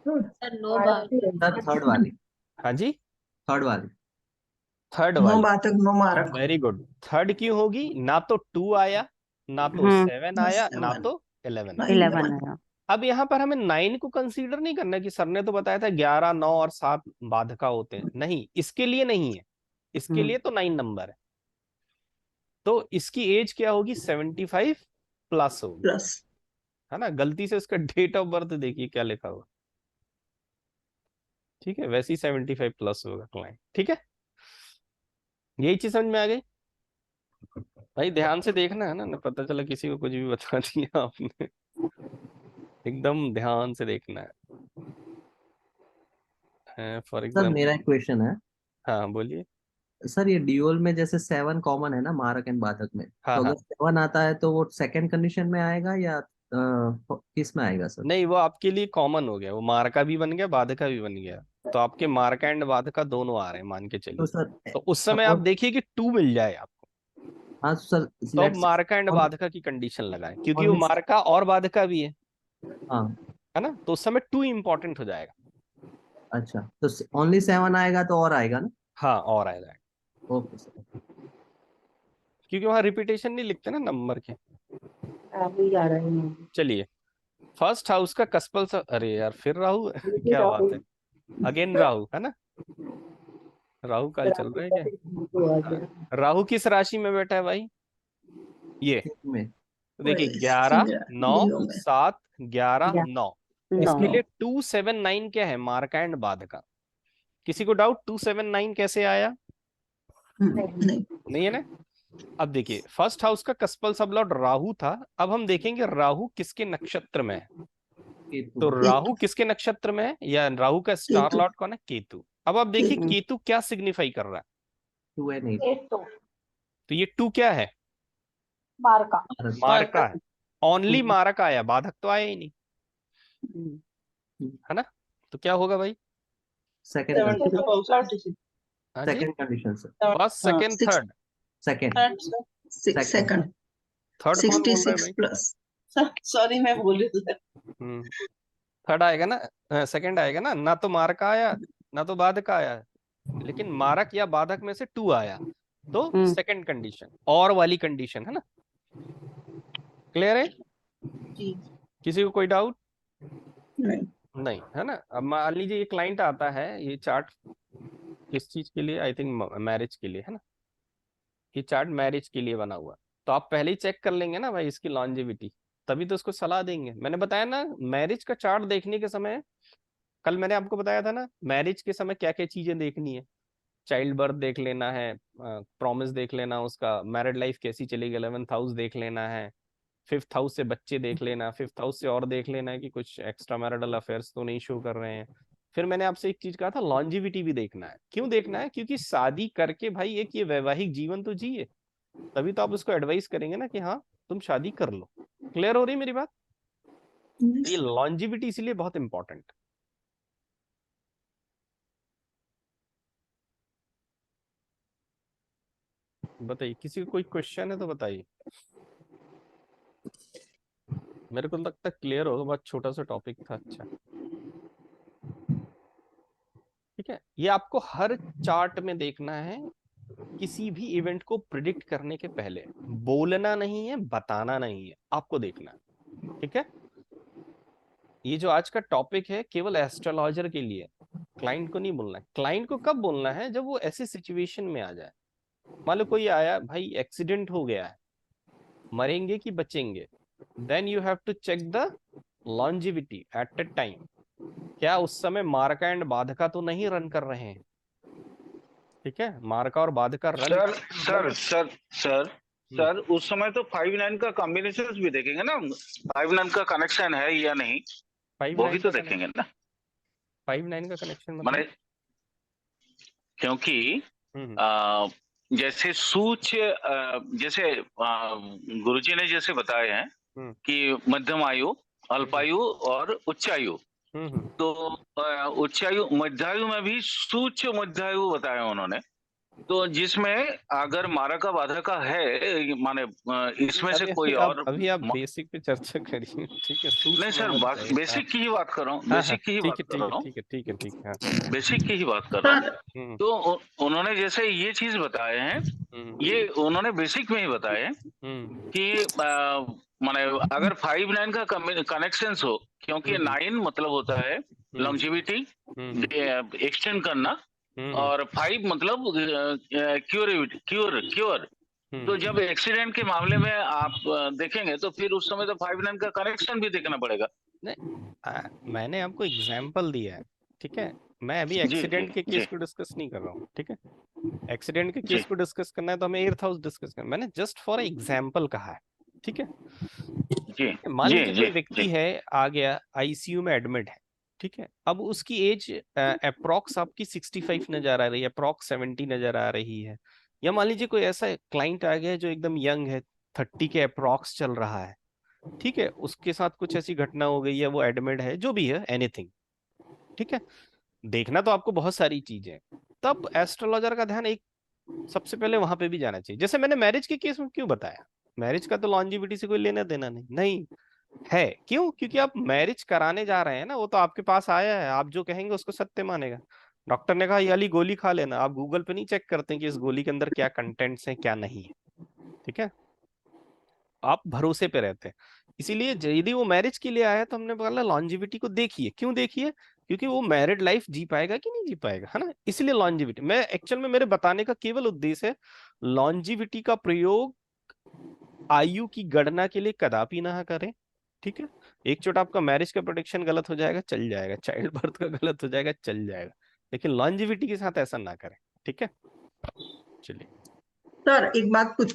सर थर्ड वाली, हाँ जी, थर्ड वाली। थर्ड वाली, वेरी गुड। थर्ड क्यों होगी, ना तो 2 आया, ना तो 7 आया, ना तो 11 आया। 11 आया। अब यहाँ पर हमें 9 को कंसीडर नहीं करना कि सर ने तो बताया था 11 9 और 7 बाधका होते हैं, नहीं, इसके लिए नहीं है, इसके लिए तो 9 नंबर है। तो इसकी एज क्या होगी, 75 प्लस होगी, है ना। गलती से इसका डेट ऑफ बर्थ देखिए क्या लिखा हुआ, ठीक है, वैसे ही 75 प्लस होगा क्लाइंट, ठीक है। यही चीज समझ में आ गई भाई, ध्यान से देखना है ना, पता चला किसी को कुछ भी बता दिया आपने, एकदम ध्यान से देखना है। फॉर सर मेरा एग्जाम्पल, एक क्वेश्चन है। हाँ बोलिए। सर ये ड्यूअल में जैसे 7 कॉमन है ना मारक एंड बाधक में, हाँ तो हाँ, अगर 7 आता है तो वो सेकंड कंडीशन में आएगा या किस में आएगा सर? नहीं वो आपके लिए कॉमन हो गया, वो मार्का भी बन गया, बाधका भी बन गया। तो आपके मार्का एंड बाधका दोनों आ रहे हैं, मान के तो चलिए। सर तो उस समय आप देखिए कि 2 मिल जाए आपको, हाँ सर तो अब मार्का एंड बाधका की कंडीशन लगाए, क्योंकि वो मार्का और बाधका भी है, हाँ है ना। तो उस समय 2 इंपॉर्टेंट हो जाएगा। अच्छा, तो ओनली 7 आएगा तो और आएगा ना? हाँ, और आ जाएगा, ओके सर। क्योंकि वहां रिपीटेशन नहीं लिखते ना नंबर के। अभी आ रहे हैं चलिए, फर्स्ट हाउस का कस्पल अरे यार फिर राहु क्या बात है, अगेन राहु, है ना। राहु काल चल रहा है क्या, राहु किस राशि में बैठा है भाई, ये में तो देखिए 11 9 7 11 9। इसके लिए 2 7 9 क्या है, मार्का एंड बाधका। किसी को डाउट 2 7 9 कैसे आया, नहीं है ना। अब देखिए फर्स्ट हाउस का कस्पल सबलॉट राहु था, अब हम देखेंगे राहु किसके नक्षत्र में है। तो राहु किसके नक्षत्र में है, या राहु का स्टार लॉट कौन है, केतु। अब आप देखिए केतु क्या सिग्निफाई कर रहा है, 2 है नहीं, 8 2 तो ये 2 क्या है, मार्का. मार्का है। ओनली मार्का आया, बाधक तो आया ही नहीं, है ना। तो क्या होगा भाई, सेकंड हाँ जी, second condition sir, first second third, second second third कौन बोल रहा है 66 भाई? प्लस। सॉरी मैं भूल रही। थर्ड आएगा ना, सेकंड आएगा ना, ना तो मारक आया ना तो बाधक आया, लेकिन मारक या बाधक में से 2 आया, तो सेकंड कंडीशन और वाली कंडीशन है ना। क्लियर है? जी किसी को कोई डाउट नहीं। नहीं है ना? अब मान लीजिए ये क्लाइंट आता है, ये चार्ट किस चीज के लिए, आई थिंक मैरिज के लिए है ना, ये चार्ट मैरिज के लिए बना हुआ, तो आप पहले ही चेक कर लेंगे ना भाई इसकी लॉन्जेविटी, तभी तो उसको सलाह देंगे। मैंने बताया ना मैरिज का चार्ट देखने के समय, कल मैंने आपको बताया था ना मैरिज के समय क्या क्या चीजें देखनी है। चाइल्ड बर्थ देख लेना है, प्रॉमिस देख लेना, उसका मैरिड लाइफ कैसी चलेगी, 11th हाउस देख लेना है, 5th हाउस से बच्चे देख लेना, 5th हाउस से और देख लेना है कि कुछ एक्स्ट्रा मैरिटल अफेयर्स तो नहीं शो कर रहे हैं। फिर मैंने आपसे एक चीज कहा था, लॉन्जिविटी भी देखना है। क्यों देखना है? क्योंकि शादी करके भाई एक ये वैवाहिक जीवन तो जिए, तभी तो आप उसको एडवाइस करेंगे ना कि हाँ तुम शादी कर लो। क्लियर हो रही है मेरी बात? ये लॉन्जिविटी इसलिए बहुत इंपॉर्टेंट। बताइए, किसी को कोई क्वेश्चन है तो बताइए, मेरे को लगता है क्लियर होगा, बहुत छोटा सा टॉपिक था। अच्छा ठीक है, ये आपको हर चार्ट में देखना है। किसी भी इवेंट को प्रिडिक्ट करने के पहले बोलना नहीं है, बताना नहीं है, आपको देखना है। ठीक है, ये जो आज का टॉपिक है केवल एस्ट्रोलॉजर के लिए, क्लाइंट को नहीं बोलना है। क्लाइंट को कब बोलना है? जब वो ऐसी सिचुएशन में आ जाए, मान लो कोई आया भाई एक्सीडेंट हो गया है, मरेंगे कि बचेंगे, then you have to check the longevity at a time. क्या उस समय मार्का एंड बाधका तो नहीं रन कर रहे हैं? ठीक है, मार्का और बाधका रन सर उस समय तो 5-9 का कॉम्बिनेशन भी देखेंगे ना, 5-9 का कनेक्शन है या नहीं, वो भी तो देखेंगे ना। 5-9 का कनेक्शन माने क्योंकि जैसे सूच जैसे गुरुजी ने जैसे बताए हैं कि मध्यम आयु, अल्पायु और उच्चायु, तो उच्चायु मध्यायु में भी सूच्य मध्यायु बताया उन्होंने, तो जिसमें अगर मारका बाधका है, माने इसमें से कोई और अभी आप बेसिक पे चर्चा करिए। ठीक है, नहीं सर, बेसिक की ही बात कर रहा हूँ, बेसिक की ही बात कर रहा हूँ, बेसिक की ही बात कर रहा हूँ। तो उन्होंने जैसे ये चीज बताए हैं, ये उन्होंने बेसिक में ही बताए हैं कि माने अगर 5-9 का कनेक्शन हो, क्योंकि 9 मतलब होता है लॉन्जिविटी, एक्सटेंड करना, और 5 मतलब क्योर। तो जब एक्सीडेंट के मामले में आप देखेंगे तो फिर उस समय तो 5-9 का कनेक्शन भी देखना पड़ेगा। नहीं, मैंने आपको एग्जाम्पल दिया है। ठीक है, मैं अभी एक्सीडेंट के केस को डिस्कस नहीं कर रहा हूँ। ठीक है, एक्सीडेंट के केस को डिस्कस करना है तो हमें 8th हाउस डिस्कस करना, मैंने जस्ट फॉर एग्जाम्पल कहा है। ठीक है, मान लीजिए कोई व्यक्ति है, आ गया आईसीयू में एडमिट है। ठीक है, अब उसकी एज अप्रोक्स आपकी 65 नजर आ रही है, अप्रोक्स 70 नजर आ रही है, या मान लीजिए कोई ऐसा क्लाइंट आ गया है जो एकदम यंग है, 30 के अप्रोक्स चल रहा है। ठीक है, उसके साथ कुछ ऐसी घटना हो गई है, वो एडमिट है, जो भी है, एनीथिंग। ठीक है, देखना तो आपको बहुत सारी चीजें, तब एस्ट्रोलॉजर का ध्यान एक सबसे पहले वहां पे भी जाना चाहिए। जैसे मैंने मैरिज के केस में क्यों बताया, मैरिज का तो लॉन्जिविटी से कोई लेना देना नहीं है। क्यों? क्योंकि आप मैरिज कराने जा रहे हैं ना, वो तो आपके पास आया है, आप जो कहेंगे उसको सत्य मानेगा। डॉक्टर ने कहा ये वाली गोली खा लेना, आप गूगल पे नहीं चेक करते कि इस गोली के अंदर क्या कंटेंट्स हैं क्या नहीं है। ठीक है, आप भरोसे पे रहते हैं। इसीलिए यदि वो मैरिज के लिए आया तो हमने बोला लॉन्जिविटी को देखिए। क्यों देखिए? क्योंकि वो मैरिड लाइफ जी पाएगा कि नहीं जी पाएगा, है ना। इसलिए लॉन्जिविटी, मैं एक्चुअल में मेरे बताने का केवल उद्देश्य है लॉन्जिविटी का प्रयोग आयु की गणना के लिए कदापि ना करें। ठीक है, एक चोट आपका मैरिज का प्रोडिक्शन गलत हो जाएगा, चल जाएगा, चाइल्ड बर्थ का गलत हो जाएगा, चल जाएगा, लेकिन लॉन्जिविटी के साथ ऐसा ना करें। ठीक है, चलिए सर एक बात पूछनी